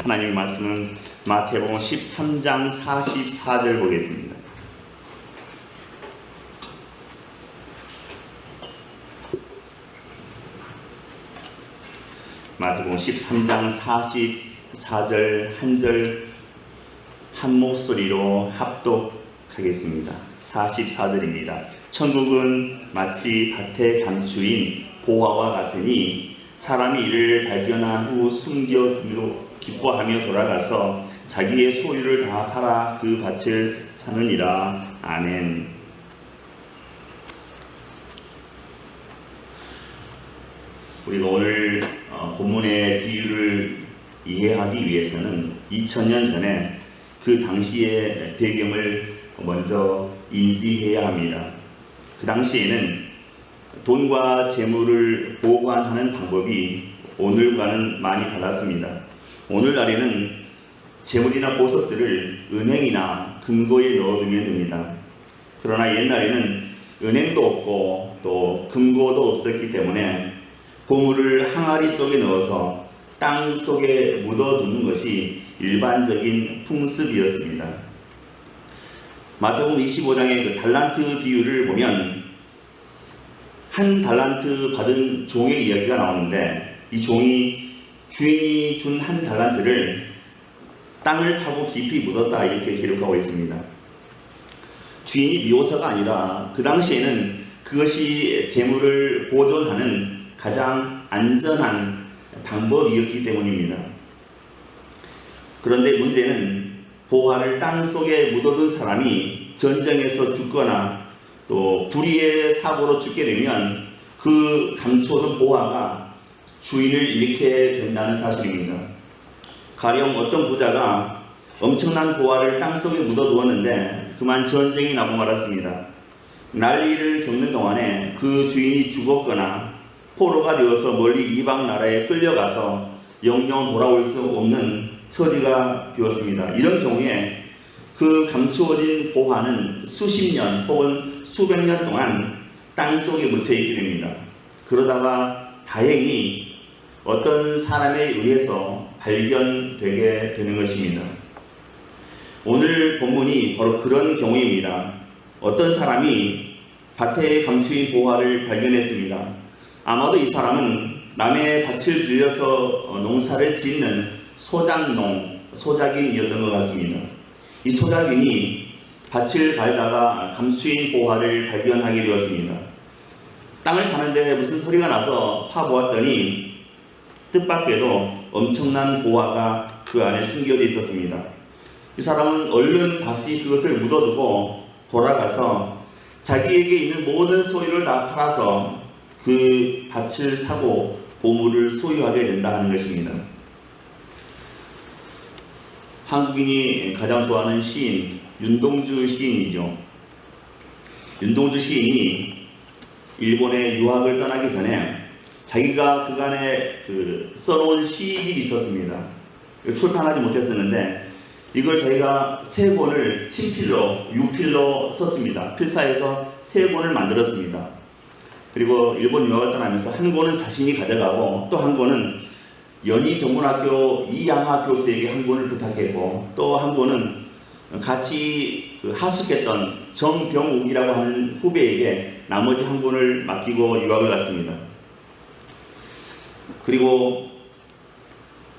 하나님의 말씀은 마태복음 13장 44절 보겠습니다. 마태복음 13장 44절 한 절 한 목소리로 합독하겠습니다. 44절입니다. 천국은 마치 밭에 감추인 보화와 같으니 사람이 이를 발견한 후 숨겨두고 기뻐하며 돌아가서 자기의 소유를 다 팔아 그 밭을 사느니라. 아멘. 우리가 오늘 본문의 비유를 이해하기 위해서는 2000년 전에 그 당시의 배경을 먼저 인지해야 합니다. 그 당시에는 돈과 재물을 보관하는 방법이 오늘과는 많이 달랐습니다. 오늘날에는 재물이나 보석들을 은행이나 금고에 넣어두면 됩니다. 그러나 옛날에는 은행도 없고 또 금고도 없었기 때문에 보물을 항아리 속에 넣어서 땅 속에 묻어두는 것이 일반적인 풍습이었습니다. 마태복음 25장의 그 달란트 비유를 보면 한 달란트 받은 종의 이야기가 나오는데, 이 종이 주인이 준 한 달란트를 땅을 파고 깊이 묻었다 이렇게 기록하고 있습니다. 주인이 미워서가 아니라 그 당시에는 그것이 재물을 보존하는 가장 안전한 방법이었기 때문입니다. 그런데 문제는 보화를 땅 속에 묻어둔 사람이 전쟁에서 죽거나 또 불의의 사고로 죽게 되면 그 감춰둔 보화가 주인을 잃게 된다는 사실입니다. 가령 어떤 부자가 엄청난 보화를 땅 속에 묻어두었는데 그만 전쟁이 나고 말았습니다. 난리를 겪는 동안에 그 주인이 죽었거나 포로가 되어서 멀리 이방 나라에 끌려가서 영영 돌아올 수 없는 처지가 되었습니다. 이런 경우에 그 감추어진 보화는 수십 년 혹은 수백 년 동안 땅 속에 묻혀 있게 됩니다. 그러다가 다행히 어떤 사람에 의해서 발견되게 되는 것입니다. 오늘 본문이 바로 그런 경우입니다. 어떤 사람이 밭에 감추인 보화를 발견했습니다. 아마도 이 사람은 남의 밭을 빌려서 농사를 짓는 소작인이었던 것 같습니다. 이 소작인이 밭을 갈다가 감추인 보화를 발견하게 되었습니다. 땅을 파는데 무슨 소리가 나서 파보았더니 뜻밖에도 엄청난 보화가 그 안에 숨겨져 있었습니다. 이 사람은 얼른 다시 그것을 묻어두고 돌아가서 자기에게 있는 모든 소유를 다 팔아서 그 밭을 사고 보물을 소유하게 된다 하는 것입니다. 한국인이 가장 좋아하는 시인 윤동주 시인이죠. 윤동주 시인이 일본에 유학을 떠나기 전에 자기가 그간에 써놓은 시집이 있었습니다. 출판하지 못했었는데 이걸 자기가 3권을 친필로, 유필로 썼습니다. 필사해서 3권을 만들었습니다. 그리고 일본 유학을 떠나면서 한 권은 자신이 가져가고 또 한 권은 연희전문학교 이양하 교수에게 한 권을 부탁했고 또 한 권은 같이 하숙했던 정병욱이라고 하는 후배에게 나머지 한 권을 맡기고 유학을 갔습니다. 그리고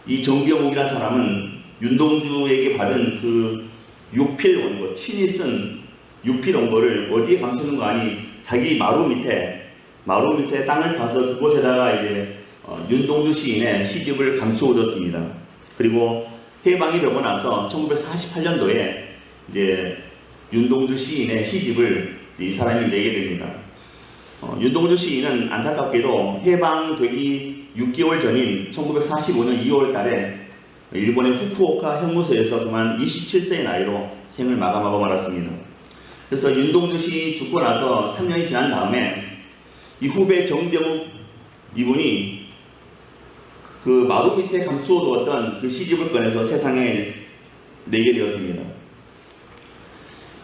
이 정병욱이라는 사람은 윤동주에게 받은 그 유필 원고, 친히 쓴 유필 원고를 어디에 감추는 거 아니 자기 마루 밑에 땅을 파서 그곳에다가 이제 윤동주 시인의 시집을 감추어뒀습니다. 그리고 해방이 되고 나서 1948년도에 이제 윤동주 시인의 시집을 이 사람이 내게 됩니다. 윤동주 시인은 안타깝게도 해방되기 6개월 전인 1945년 2월 달에 일본의 후쿠오카 형무소에서 그만 27세의 나이로 생을 마감하고 말았습니다. 그래서 윤동주 시인이 죽고 나서 3년이 지난 다음에 이 후배 정병욱 이분이 그 마루 밑에 감추어두었던 그 시집을 꺼내서 세상에 내게 되었습니다.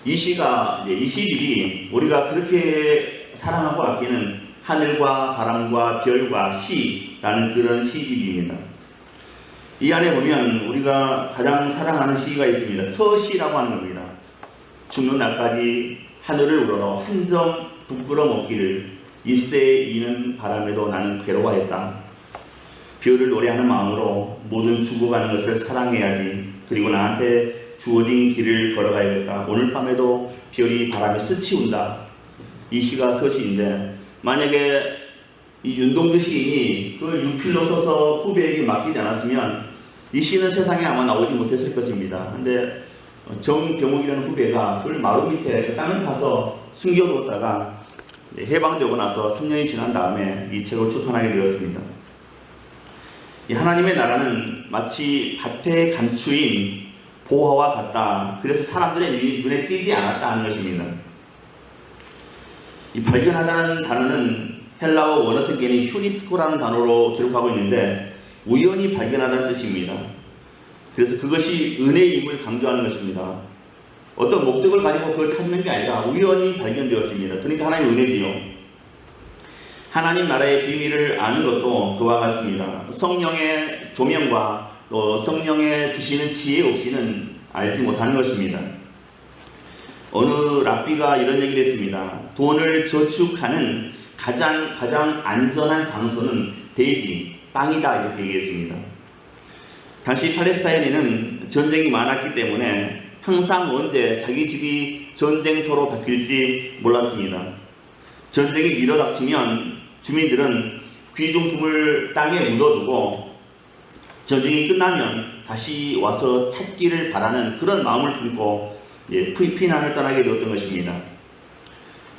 이 시집이 우리가 그렇게 사랑하고 아끼는 하늘과 바람과 별과 시라는 그런 시집입니다. 이 안에 보면 우리가 가장 사랑하는 시가 있습니다. 서시라고 하는 겁니다. 죽는 날까지 하늘을 우러러 한 점 부끄럼 없기를 잎새에 이는 바람에도 나는 괴로워했다. 별을 노래하는 마음으로 모든 죽어가는 것을 사랑해야지. 그리고 나한테 주어진 길을 걸어가야겠다. 오늘 밤에도 별이 바람에 스치운다. 이 시가 서시인데, 만약에 이 윤동주 시인이 그걸 윤필로 써서 후배에게 맡기지 않았으면 이 시는 세상에 아마 나오지 못했을 것입니다. 근데 정병욱이라는 후배가 그걸 마루 밑에 땅을 파서 숨겨두었다가 해방되고 나서 3년이 지난 다음에 이 책을 출판하게 되었습니다. 이 하나님의 나라는 마치 밭의 감추인 보화와 같다. 그래서 사람들의 눈에 띄지 않았다 하는 것입니다. 이 발견하다는 단어는 헬라어 원어 성경에 휴리스코라는 단어로 기록하고 있는데 우연히 발견하다는 뜻입니다. 그래서 그것이 은혜임을 강조하는 것입니다. 어떤 목적을 가지고 그걸 찾는 게 아니라 우연히 발견되었습니다. 그러니까 하나님의 은혜지요. 하나님 나라의 비밀을 아는 것도 그와 같습니다. 성령의 조명과 또 성령의 주시는 지혜 없이는 알지 못하는 것입니다. 어느 랍비가 이런 얘기를 했습니다. 돈을 저축하는 가장 안전한 장소는 대지, 땅이다 이렇게 얘기했습니다. 당시 팔레스타인에는 전쟁이 많았기 때문에 항상 언제 자기 집이 전쟁터로 바뀔지 몰랐습니다. 전쟁이 일어닥치면 주민들은 귀중품을 땅에 묻어두고 전쟁이 끝나면 다시 와서 찾기를 바라는 그런 마음을 품고 피난을 떠나게 되었던 것입니다.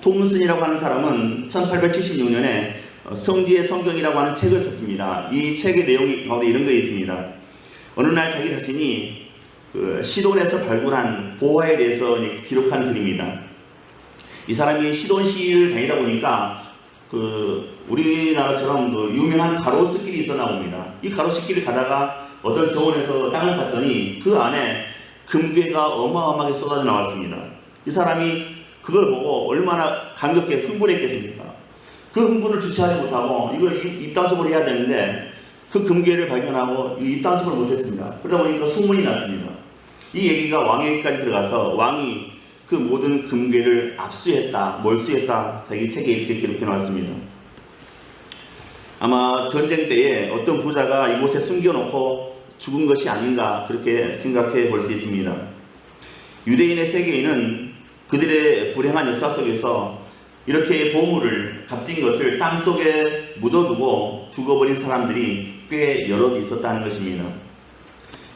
톰슨이라고 하는 사람은 1876년에 성지의 성경이라고 하는 책을 썼습니다. 이 책의 내용이 가운데 이런 게 있습니다. 어느 날 자기 자신이 시돈에서 발굴한 보화에 대해서 기록한 글입니다. 이 사람이 시돈시를 다니다 보니까 우리나라처럼 유명한 가로수길이 있어 나옵니다. 이 가로수길을 가다가 어떤 정원에서 땅을 봤더니 그 안에 금괴가 어마어마하게 쏟아져 나왔습니다. 이 사람이 그걸 보고 얼마나 감격해 흥분했겠습니까? 그 흥분을 주체하지 못하고 이걸 입단속을 해야 되는데 그 금괴를 발견하고 입단속을 못했습니다. 그러다 보니까 소문이 났습니다. 이 얘기가 왕에게까지 들어가서 왕이 그 모든 금괴를 압수했다, 몰수했다, 자기 책에 이렇게 기록해 놨습니다. 아마 전쟁 때에 어떤 부자가 이곳에 숨겨놓고 죽은 것이 아닌가 그렇게 생각해 볼 수 있습니다. 유대인의 세계에는 그들의 불행한 역사 속에서 이렇게 보물을, 값진 것을 땅속에 묻어두고 죽어버린 사람들이 꽤 여럿 있었다는 것입니다.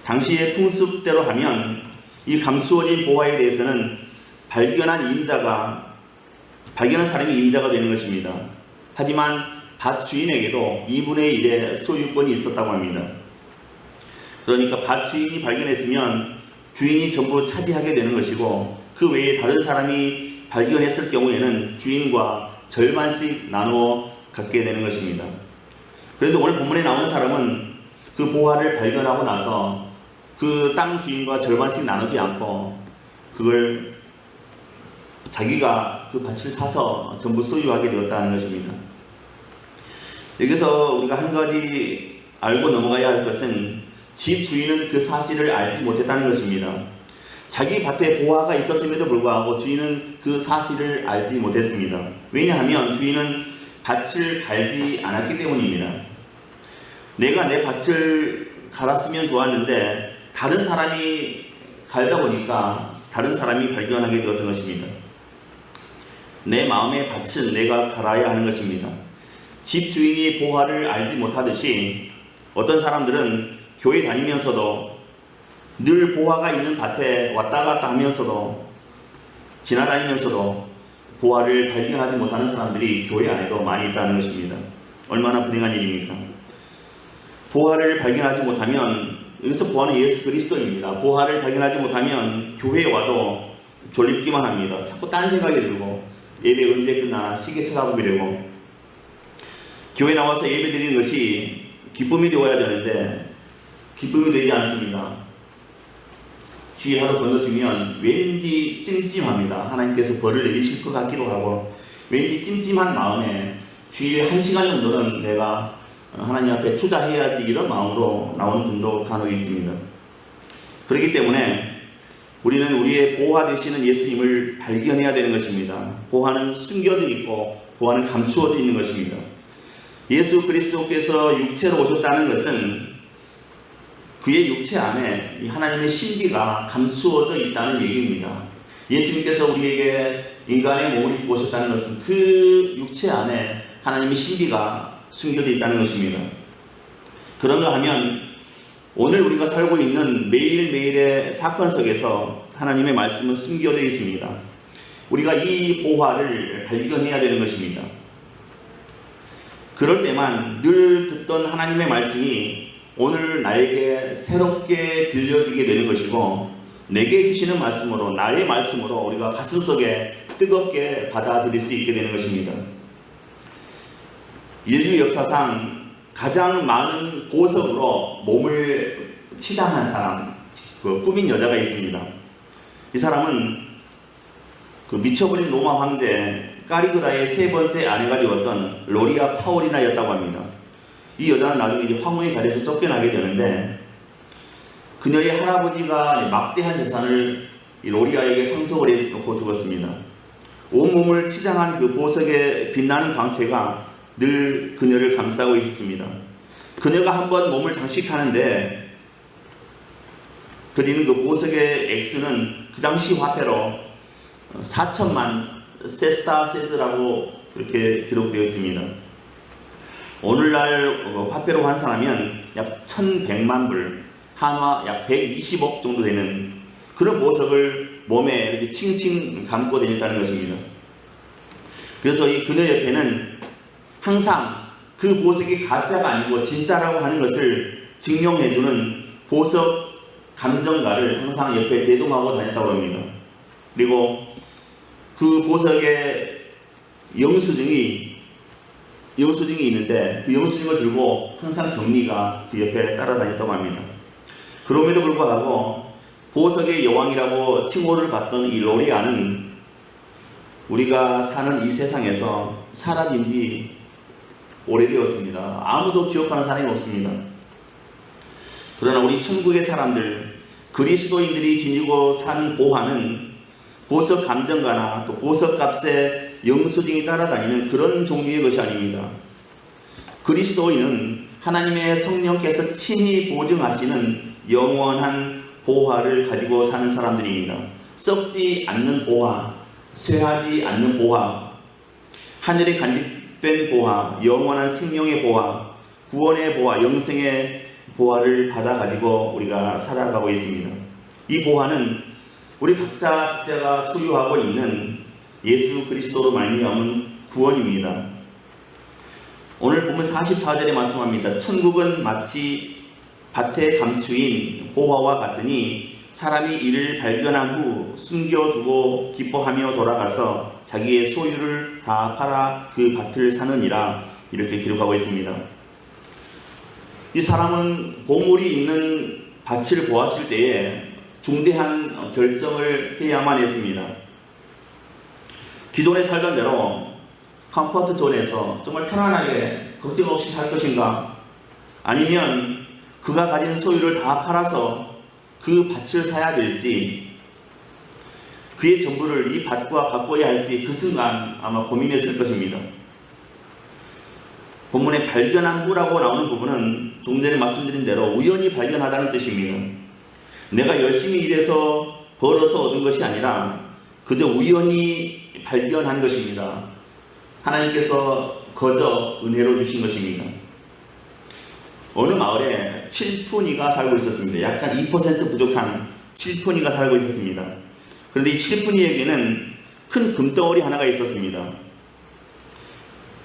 당시의 풍습대로 하면 이 감추어진 보화에 대해서는 발견한 사람이 임자가 되는 것입니다. 하지만 밭 주인에게도 2분의 1의 소유권이 있었다고 합니다. 그러니까 밭 주인이 발견했으면 주인이 전부 차지하게 되는 것이고 그 외에 다른 사람이 발견했을 경우에는 주인과 절반씩 나누어 갖게 되는 것입니다. 그런데 오늘 본문에 나오는 사람은 그 보화를 발견하고 나서 그 땅 주인과 절반씩 나누지 않고 그걸 자기가 그 밭을 사서 전부 소유하게 되었다는 것입니다. 여기서 우리가 한 가지 알고 넘어가야 할 것은 집 주인은 그 사실을 알지 못했다는 것입니다. 자기 밭에 보화가 있었음에도 불구하고 주인은 그 사실을 알지 못했습니다. 왜냐하면 주인은 밭을 갈지 않았기 때문입니다. 내가 내 밭을 갈았으면 좋았는데 다른 사람이 갈다 보니까 다른 사람이 발견하게 되었던 것입니다. 내 마음의 밭은 내가 갈아야 하는 것입니다. 집 주인이 보화를 알지 못하듯이 어떤 사람들은 교회 다니면서도 늘 보화가 있는 밭에 왔다 갔다 하면서도 지나다니면서도 보화를 발견하지 못하는 사람들이 교회 안에도 많이 있다는 것입니다. 얼마나 불행한 일입니까? 보화를 발견하지 못하면, 여기서 보화는 예수 그리스도입니다. 보화를 발견하지 못하면 교회에 와도 졸립기만 합니다. 자꾸 딴 생각이 들고 예배 언제 끝나나 시계 쳐다보게 되고, 교회 나와서 예배 드리는 것이 기쁨이 되어야 되는데 기쁨이 되지 않습니다. 주일 하루 건너뛰면 왠지 찜찜합니다. 하나님께서 벌을 내리실 것 같기도 하고 왠지 찜찜한 마음에 주일 1시간 정도는 내가 하나님 앞에 투자해야지 이런 마음으로 나오는 분도 간혹 있습니다. 그렇기 때문에 우리는 우리의 보화 되시는 예수님을 발견해야 되는 것입니다. 보화는 숨겨져 있고 보화는 감추어져 있는 것입니다. 예수 그리스도께서 육체로 오셨다는 것은 그의 육체 안에 하나님의 신비가 감추어져 있다는 얘기입니다. 예수님께서 우리에게 인간의 몸을 입고 오셨다는 것은 그 육체 안에 하나님의 신비가 숨겨져 있다는 것입니다. 그런가 하면 오늘 우리가 살고 있는 매일매일의 사건 속에서 하나님의 말씀은 숨겨져 있습니다. 우리가 이 보화를 발견해야 되는 것입니다. 그럴 때만 늘 듣던 하나님의 말씀이 오늘 나에게 새롭게 들려지게 되는 것이고, 내게 주시는 말씀으로, 나의 말씀으로 우리가 가슴속에 뜨겁게 받아들일 수 있게 되는 것입니다. 인류 역사상 가장 많은 보석으로 몸을 치장한 사람, 꾸민 여자가 있습니다. 이 사람은 미쳐버린 로마 황제 까리그라의 세 번째 아내가 되었던 로리아 파울리나였다고 합니다. 이 여자는 나중에 이제 황후의 자리에서 쫓겨나게 되는데, 그녀의 할아버지가 막대한 재산을 로리아에게 상속을 해놓고 죽었습니다. 온몸을 치장한 그 보석의 빛나는 광채가 늘 그녀를 감싸고 있었습니다. 그녀가 한번 몸을 장식하는데 드리는 그 보석의 액수는 그 당시 화폐로 4천만 세스타세즈라고 그렇게 기록되어 있습니다. 오늘날 화폐로 환산하면 약 1100만 불, 한화 약 120억 정도 되는 그런 보석을 몸에 이렇게 칭칭 감고 다녔다는 것입니다. 그래서 이 그녀 옆에는 항상 그 보석이 가짜가 아니고 진짜라고 하는 것을 증명해주는 보석 감정가를 항상 옆에 대동하고 다녔다고 합니다. 그리고 그 보석의 영수증이 있는데 그 영수증을 들고 항상 경리가 그 옆에 따라다녔다고 합니다. 그럼에도 불구하고 보석의 여왕이라고 칭호를 받던 이 로리아는 우리가 사는 이 세상에서 사라진 지 오래되었습니다. 아무도 기억하는 사람이 없습니다. 그러나 우리 천국의 사람들, 그리스도인들이 지니고 사는 보화는 보석 감정가나 또 보석값에 영수증이 따라다니는 그런 종류의 것이 아닙니다. 그리스도인은 하나님의 성령께서 친히 보증하시는 영원한 보화를 가지고 사는 사람들입니다. 썩지 않는 보화, 쇠하지 않는 보화, 하늘에 간직된 보화, 영원한 생명의 보화, 구원의 보화, 영생의 보화를 받아 가지고 우리가 살아가고 있습니다. 이 보화는 우리 각자가 소유하고 있는 예수 그리스도로 말미암은 구원입니다. 오늘 보면 44절에 말씀합니다. 천국은 마치 밭에 감추인 보화와 같으니 사람이 이를 발견한 후 숨겨두고 기뻐하며 돌아가서 자기의 소유를 다 팔아 그 밭을 사느니라, 이렇게 기록하고 있습니다. 이 사람은 보물이 있는 밭을 보았을 때에 중대한 결정을 해야만 했습니다. 기존에 살던 대로 컴포트 존에서 정말 편안하게 걱정 없이 살 것인가, 아니면 그가 가진 소유를 다 팔아서 그 밭을 사야 될지, 그의 전부를 이 밭과 바꿔야 할지 그 순간 아마 고민했을 것입니다. 본문에 발견한 후라고 나오는 부분은 좀 전에 말씀드린 대로 우연히 발견하다는 뜻입니다. 내가 열심히 일해서 벌어서 얻은 것이 아니라 그저 우연히 발견한 것입니다. 하나님께서 거저 은혜로 주신 것입니다. 어느 마을에 7푼이가 살고 있었습니다. 약간 2% 부족한 7푼이가 살고 있었습니다. 그런데 이 7푼이에게는 큰 금덩어리 하나가 있었습니다.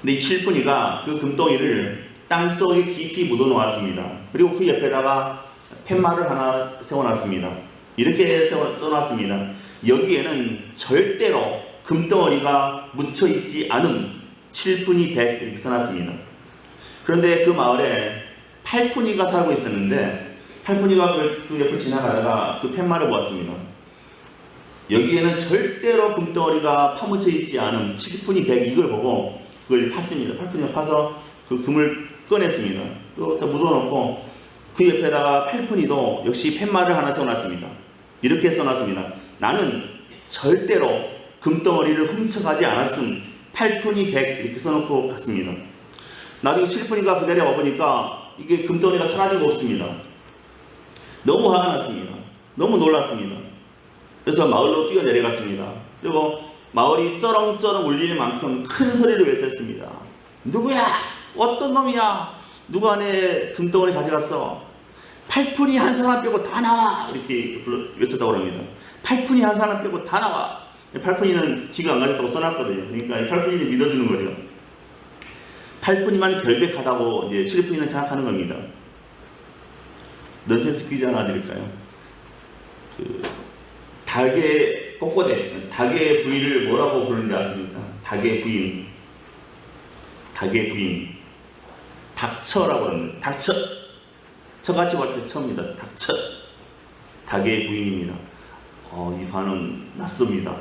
근데 이 7푼이가 그 금덩이를 땅속에 깊이 묻어 놓았습니다. 그리고 그 옆에다가 팻말을 하나 세워놨습니다. 이렇게 써놨습니다. 여기에는 절대로 금덩어리가 묻혀있지 않음, 7푼이 100 이렇게 써놨습니다. 그런데 그 마을에 8푼이가 살고 있었는데 8푼이가 그 옆을 지나가다가 그 팻말을 보았습니다. 여기에는 절대로 금덩어리가 파묻혀 있지 않음, 7푼이 100 이걸 보고 그걸 팠습니다. 8푼이가 파서 그 금을 꺼냈습니다. 또 묻어놓고 그 옆에다가 팔푼이도 역시 팻말을 하나 써놨습니다. 이렇게 써놨습니다. 나는 절대로 금덩어리를 훔쳐가지 않았음. 팔푼이 100 이렇게 써놓고 갔습니다. 나중에 칠푼이가 그 자리에 와보니까 이게 금덩어리가 사라지고 없습니다. 너무 화가 났습니다. 너무 놀랐습니다. 그래서 마을로 뛰어내려갔습니다. 그리고 마을이 쩌렁쩌렁 울리는 만큼 큰 소리를 외쳤습니다. 누구야? 어떤 놈이야? 누가 내 금덩어리 가져갔어? 팔푼이 한 사람 빼고 다 나와! 이렇게 외쳤다고 합니다. 팔푼이 한 사람 빼고 다 나와! 팔푼이는 지가 안 가졌다고 써놨거든요. 그러니까 팔푼이를 믿어주는 거죠. 팔푼이만 결백하다고 이제 칠푼이는 생각하는 겁니다. 넌센스 퀴즈 하나 드릴까요? 닭의 꼬꼬대, 닭의 부인을 뭐라고 부르는지 아십니까? 닭의 부인. 닭의 부인. 닥쳐라고 합니다. 닥쳐. 처같이 볼 때 처입니다. 닥쳐. 닭의 부인입니다. 이 반응 낯섭니다.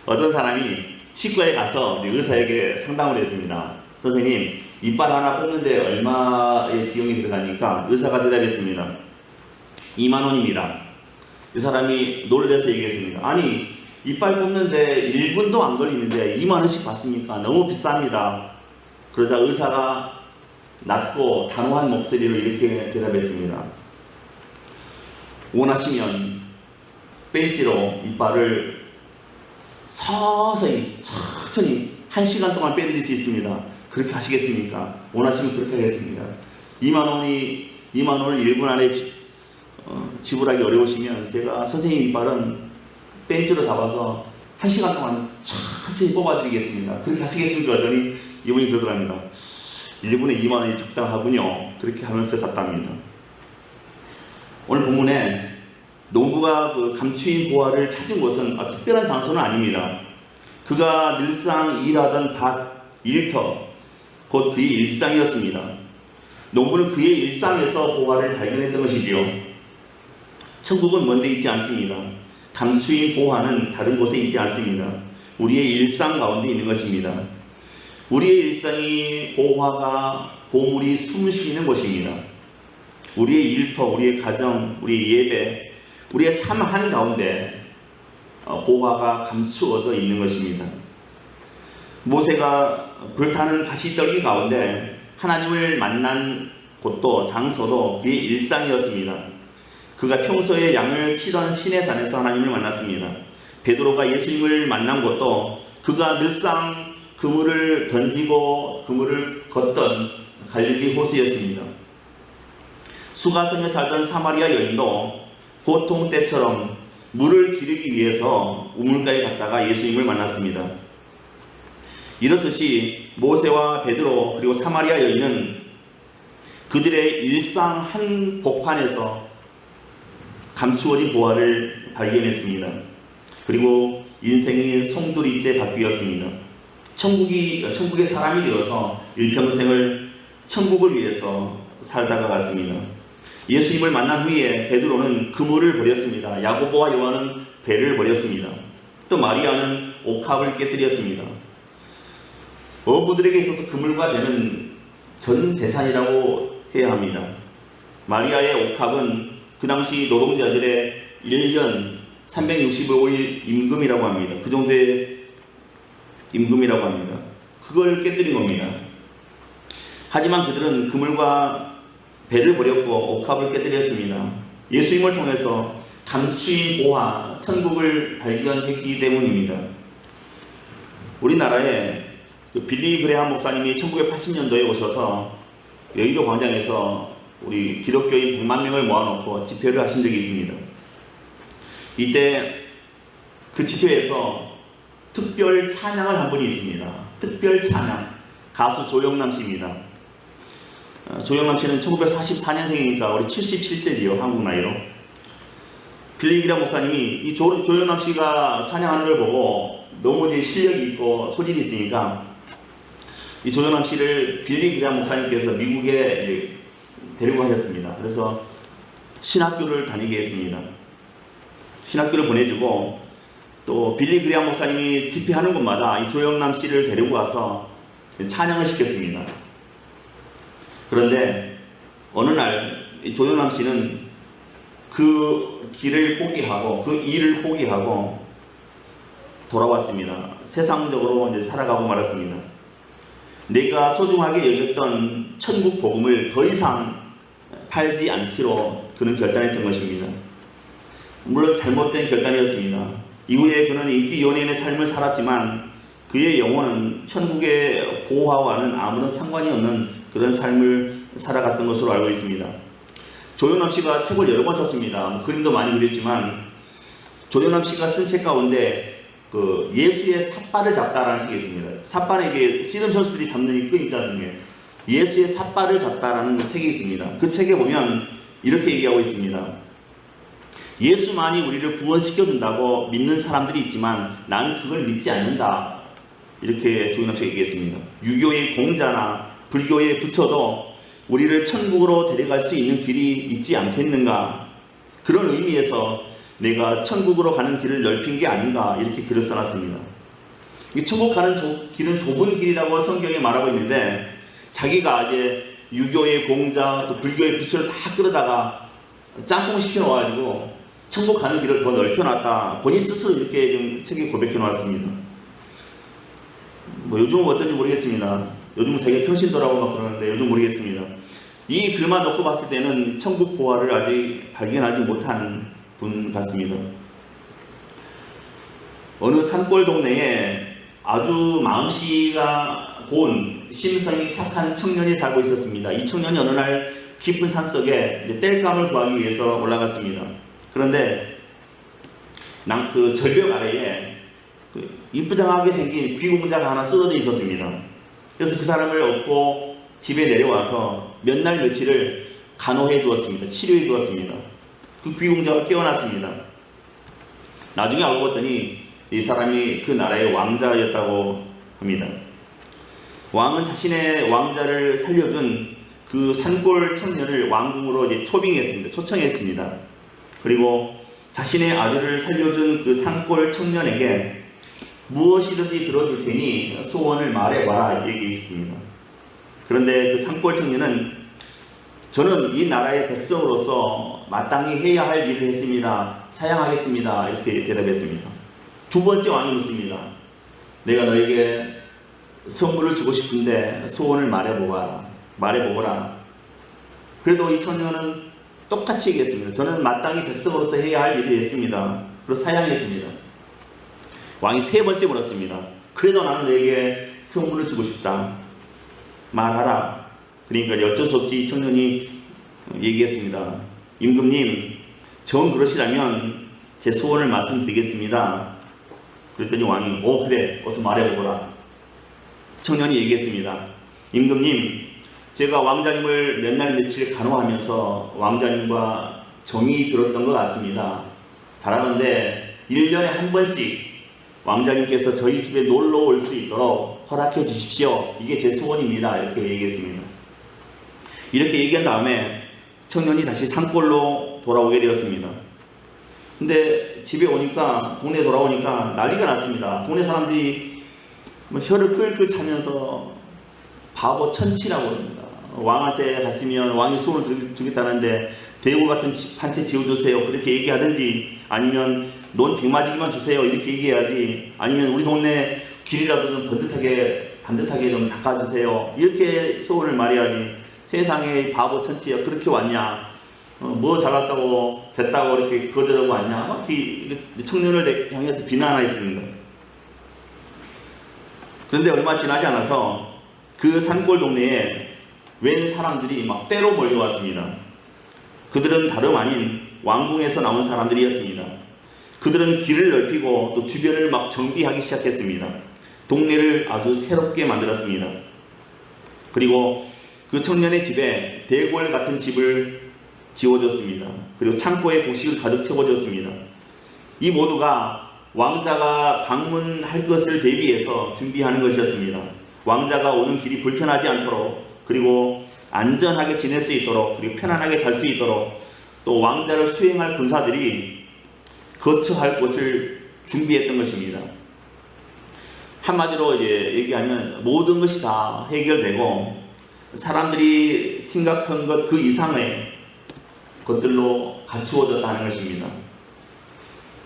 어떤 사람이 치과에 가서 의사에게 상담을 했습니다. 선생님, 이빨 하나 뽑는데 얼마의 비용이 들어가니까 의사가 대답했습니다. 2만 원입니다. 이 사람이 놀라서 얘기했습니다. 아니, 이빨 뽑는데 1분도 안 걸리는데 2만 원씩 받습니까? 너무 비쌉니다. 그러자 의사가 낮고 단호한 목소리로 이렇게 대답했습니다. 원하시면 벤치로 이빨을 서서히 천천히 1시간 동안 빼드릴 수 있습니다. 그렇게 하시겠습니까? 원하시면 그렇게 하겠습니다. 2만 원을 1분 안에 지불하기 어려우시면 제가 선생님 이빨은 벤치로 잡아서 1시간 동안 천천히 뽑아드리겠습니다. 그렇게 하시겠습니까? 하더니 이분이 그러더랍니다. 1분에 2만 원이 적당하군요. 그렇게 하면서 갔답니다. 오늘 본문에 농부가 그 감추인 보화를 찾은 곳은 특별한 장소는 아닙니다. 그가 늘상 일하던 밭, 일터, 곧 그의 일상이었습니다. 농부는 그의 일상에서 보화를 발견했던 것이지요. 천국은 먼데 있지 않습니다. 감추인 보화는 다른 곳에 있지 않습니다. 우리의 일상 가운데 있는 것입니다. 우리의 일상이 보화가 보물이 숨쉬는 곳입니다. 우리의 일터, 우리의 가정, 우리의 예배, 우리의 삶 한가운데 보화가 감추어져 있는 것입니다. 모세가 불타는 가시떨기 가운데 하나님을 만난 곳도 장소도 그의 일상이었습니다. 그가 평소에 양을 치던 시내산에서 하나님을 만났습니다. 베드로가 예수님을 만난 곳도 그가 늘상 그물을 던지고 그물을 걷던 갈릴리 호수였습니다. 수가성에 살던 사마리아 여인도 보통 때처럼 물을 기르기 위해서 우물가에 갔다가 예수님을 만났습니다. 이렇듯이 모세와 베드로 그리고 사마리아 여인은 그들의 일상 한복판에서 감추어진 보화를 발견했습니다. 그리고 인생이 송두리째 바뀌었습니다. 천국의 사람이 되어서 일평생을 천국을 위해서 살다가 갔습니다. 예수님을 만난 후에 베드로는 그물을 버렸습니다. 야고보와 요한은 배를 버렸습니다. 또 마리아는 옥합을 깨뜨렸습니다. 어부들에게 있어서 그물과 배는 전 재산이라고 해야 합니다. 마리아의 옥합은 그 당시 노동자들의 1년 365일 임금이라고 합니다. 그 정도의 임금이라고 합니다. 그걸 깨뜨린 겁니다. 하지만 그들은 그물과 배를 버렸고 옥합을 깨뜨렸습니다. 예수님을 통해서 감추인 보화, 천국을 발견했기 때문입니다. 우리나라에 빌리 그레함 목사님이 1980년도에 오셔서 여의도 광장에서 우리 기독교인 100만 명을 모아놓고 집회를 하신 적이 있습니다. 이때 그 집회에서 특별 찬양을 한 분이 있습니다. 특별 찬양, 가수 조영남 씨입니다. 조영남 씨는 1944년생이니까 우리 77세지요, 한국 나이로. 빌리 그레함 목사님이 이 조영남 씨가 찬양하는 걸 보고 너무 이제 실력이 있고 소질이 있으니까 이 조영남 씨를 빌리 그레함 목사님께서 미국에 데리고 가셨습니다. 그래서 신학교를 다니게 했습니다. 신학교를 보내주고 또 빌리 그레함 목사님이 집회하는 곳마다 이 조영남 씨를 데리고 가서 찬양을 시켰습니다. 그런데 어느 날 조영남 씨는 그 길을 포기하고 그 일을 포기하고 돌아왔습니다. 세상적으로 이제 살아가고 말았습니다. 내가 소중하게 여겼던 천국 복음을 더 이상 팔지 않기로 그는 결단했던 것입니다. 물론 잘못된 결단이었습니다. 이후에 그는 인기 연예인의 삶을 살았지만 그의 영혼은 천국의 보화와는 아무런 상관이 없는 그런 삶을 살아갔던 것으로 알고 있습니다. 조영남 씨가 책을 여러 권 썼습니다. 그림도 많이 그렸지만 조영남 씨가 쓴 책 가운데 그 예수의 삿발을 잡다라는 책이 있습니다. 삿발에게 씨름 선수들이 잡는 이 끈 있지 않습니까? 예수의 삿발을 잡다라는 책이 있습니다. 그 책에 보면 이렇게 얘기하고 있습니다. 예수만이 우리를 구원시켜준다고 믿는 사람들이 있지만 나는 그걸 믿지 않는다. 이렇게 조영남 씨가 얘기했습니다. 유교의 공자나 불교의 부처도 우리를 천국으로 데려갈 수 있는 길이 있지 않겠는가. 그런 의미에서 내가 천국으로 가는 길을 넓힌 게 아닌가 이렇게 글을 써놨습니다. 이 천국 가는 길은 좁은 길이라고 성경에 말하고 있는데 자기가 이제 유교의 공자 또 불교의 부처를 다 끌어다가 짬뽕 시켜놓아가지고 천국 가는 길을 더 넓혀놨다. 본인 스스로 이렇게 좀 책에 고백해 놓았습니다. 뭐 요즘은 어떤지 모르겠습니다. 요즘은 되게 평신도라고 막 그러는데 요즘 모르겠습니다. 이 글만 놓고 봤을 때는 천국 보화를 아직 발견하지 못한 분 같습니다. 어느 산골 동네에 아주 마음씨가 고운 심성이 착한 청년이 살고 있었습니다. 이 청년이 어느 날 깊은 산속에 땔감을 구하기 위해서 올라갔습니다. 그런데 그 절벽 아래에 이쁘장하게 생긴 귀공자가 하나 쓰러져 있었습니다. 그래서 그 사람을 업고 집에 내려와서 몇 날 며칠을 간호해 주었습니다. 치료해 주었습니다. 그 귀공자가 깨어났습니다. 나중에 알고 봤더니 이 사람이 그 나라의 왕자였다고 합니다. 왕은 자신의 왕자를 살려준 그 산골 청년을 왕궁으로 이제 초빙했습니다. 초청했습니다. 그리고 자신의 아들을 살려준 그 산골 청년에게 무엇이든지 들어줄 테니 소원을 말해봐라 얘기했습니다. 그런데 그 산골 청년은 저는 이 나라의 백성으로서 마땅히 해야 할 일을 했습니다. 사양하겠습니다. 이렇게 대답했습니다. 두 번째 왕이 묻습니다. 내가 너에게 선물을 주고 싶은데 소원을 말해보거라. 그래도 이 청년은 똑같이 얘기했습니다. 저는 마땅히 백성으로서 해야 할 일을 했습니다. 그리고 사양했습니다. 왕이 세 번째 물었습니다. 그래도 나는 너에게 선물을 주고 싶다. 말하라. 그러니까 어쩔 수 없이 이 청년이 얘기했습니다. 임금님, 정 그러시다면 제 소원을 말씀드리겠습니다. 그랬더니 왕이 그래 어서 말해보거라. 청년이 얘기했습니다. 임금님, 제가 왕자님을 몇 날 며칠 간호하면서 왕자님과 정이 들었던 것 같습니다. 바라는데 1년에 한 번씩 왕자님께서 저희 집에 놀러 올 수 있도록 허락해 주십시오. 이게 제 소원입니다. 이렇게 얘기했습니다. 이렇게 얘기한 다음에 청년이 다시 산골로 돌아오게 되었습니다. 근데 집에 오니까 동네에 돌아오니까 난리가 났습니다. 동네 사람들이 혀를 끌끌 차면서 바보 천치라고 합니다. 왕한테 갔으면 왕이 소원을 주겠다는데 대우 같은 한 채 지어주세요. 그렇게 얘기하든지 아니면 논 100마지기만 주세요. 이렇게 얘기해야지. 아니면 우리 동네 길이라도 좀 반듯하게 좀 닦아주세요. 이렇게 소원을 말해야지. 세상에 바보 천치야 그렇게 왔냐. 뭐 잘났다고 됐다고 이렇게 거절하고 왔냐. 막 청년을 향해서 비난하였습니다. 그런데 얼마 지나지 않아서 그 산골 동네에 웬 사람들이 막 때로 몰려왔습니다. 그들은 다름 아닌 왕궁에서 나온 사람들이었습니다. 그들은 길을 넓히고 또 주변을 막 정비하기 시작했습니다. 동네를 아주 새롭게 만들었습니다. 그리고 그 청년의 집에 대궐 같은 집을 지어줬습니다. 그리고 창고에 곡식을 가득 채워줬습니다. 이 모두가 왕자가 방문할 것을 대비해서 준비하는 것이었습니다. 왕자가 오는 길이 불편하지 않도록, 그리고 안전하게 지낼 수 있도록, 그리고 편안하게 잘 수 있도록, 또 왕자를 수행할 군사들이 거처할 곳을 준비했던 것입니다. 한마디로 이제 얘기하면 모든 것이 다 해결되고 사람들이 생각한 것 그 이상의 것들로 갖추어졌다는 것입니다.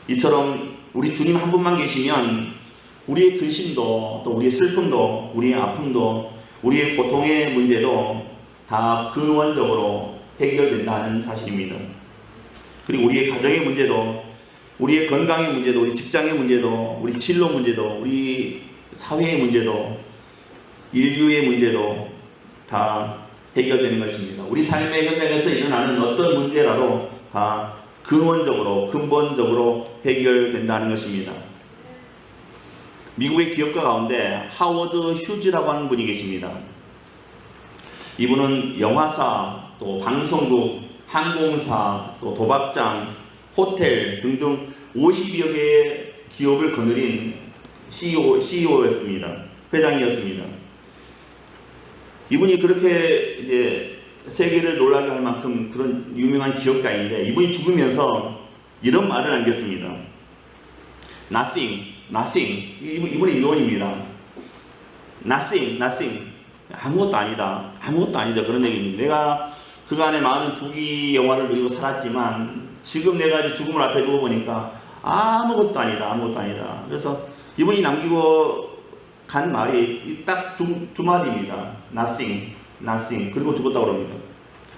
이처럼 우리 주님 한 분만 계시면 우리의 근심도 또 우리의 슬픔도 우리의 아픔도 우리의 고통의 문제도 다 근원적으로 해결된다는 사실입니다. 그리고 우리의 가정의 문제도 우리의 건강의 문제도 우리 직장의 문제도 우리 진로 문제도 우리 사회의 문제도 인류의 문제도 다 해결되는 것입니다. 우리 삶의 현장에서 일어나는 어떤 문제라도 다 근원적으로 근본적으로 해결된다는 것입니다. 미국의 기업가 가운데 하워드 휴즈라고 하는 분이 계십니다. 이분은 영화사, 또 방송국, 항공사, 또 도박장, 호텔 등등 50여 개의 기업을 거느린 CEO였습니다. 회장이었습니다. 이분이 그렇게 이제 세계를 놀라게 할 만큼 그런 유명한 기업가인데 이분이 죽으면서 이런 말을 남겼습니다. Nothing. 이분의 유언입니다. Nothing. 아무것도 아니다. 그런 얘기입니다. 내가 그간의 많은 부귀 영화를 누리고 살았지만 지금 내가 이제 죽음을 앞에 두고 보니까 아무것도 아니다. 그래서 이분이 남기고 간 말이 딱 두 마디입니다. Nothing. 그리고 죽었다고 합니다.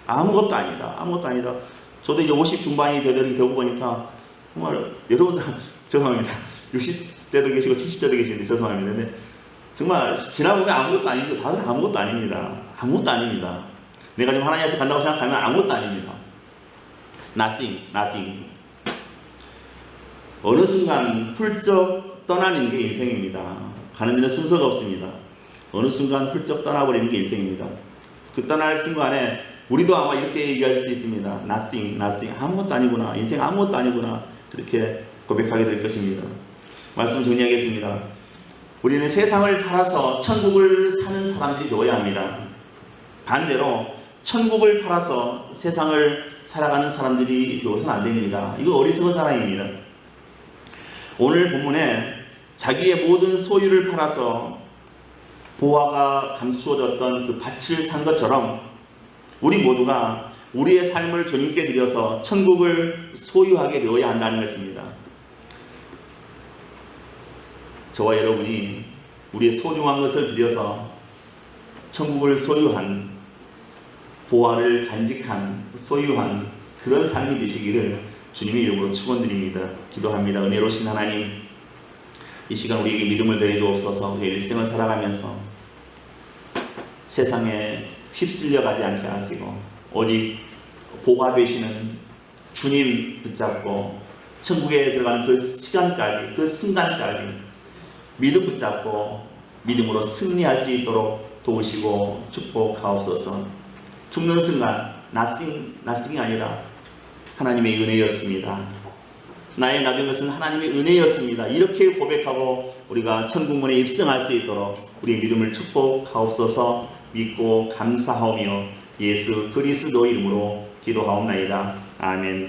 아무것도 아니다. 저도 이제 50 중반이 되고 보니까 정말 여러분 죄송합니다. 60대도 계시고 70대도 계시는데 죄송합니다. 근데 정말 지나보면 아무것도 아니죠. 다들 아무것도 아닙니다. 내가 지금 하나님 앞에 간다고 생각하면 아무것도 아닙니다. Nothing. 어느 순간 훌쩍 떠나는 게 인생입니다. 가는 데는 순서가 없습니다. 어느 순간 훌쩍 떠나버리는 게 인생입니다. 그 떠날 순간에 우리도 아마 이렇게 얘기할 수 있습니다. Nothing. 아무것도 아니구나. 인생 아무것도 아니구나. 그렇게 고백하게 될 것입니다. 말씀 정리하겠습니다. 우리는 세상을 팔아서 천국을 사는 사람들이 되어야 합니다. 반대로 천국을 팔아서 세상을 살아가는 사람들이 되어서는 안 됩니다. 이거 어리석은 사람입니다. 오늘 본문에 자기의 모든 소유를 팔아서 보화가 감추어졌던 그 밭을 산 것처럼 우리 모두가 우리의 삶을 주님께 드려서 천국을 소유하게 되어야 한다는 것입니다. 저와 여러분이 우리의 소중한 것을 드려서 천국을 소유한 보화를 간직한 소유한 그런 삶이 되시기를 주님의 이름으로 축원드립니다. 기도합니다. 은혜로우신 하나님, 이 시간 우리에게 믿음을 더해 주옵소서. 우리의 일생을 살아가면서 세상에 휩쓸려 가지 않게 하시고 오직 보화 되시는 주님 붙잡고 천국에 들어가는 그 시간까지 그 순간까지 믿음 붙잡고 믿음으로 승리할 수 있도록 도우시고 축복하옵소서. 죽는 순간 nothing이 아니라 하나님의 은혜였습니다. 나의 모든 것은 하나님의 은혜였습니다. 이렇게 고백하고 우리가 천국문에 입성할 수 있도록 우리의 믿음을 축복하옵소서. 믿고 감사하오며 예수 그리스도 이름으로 기도하옵나이다. 아멘.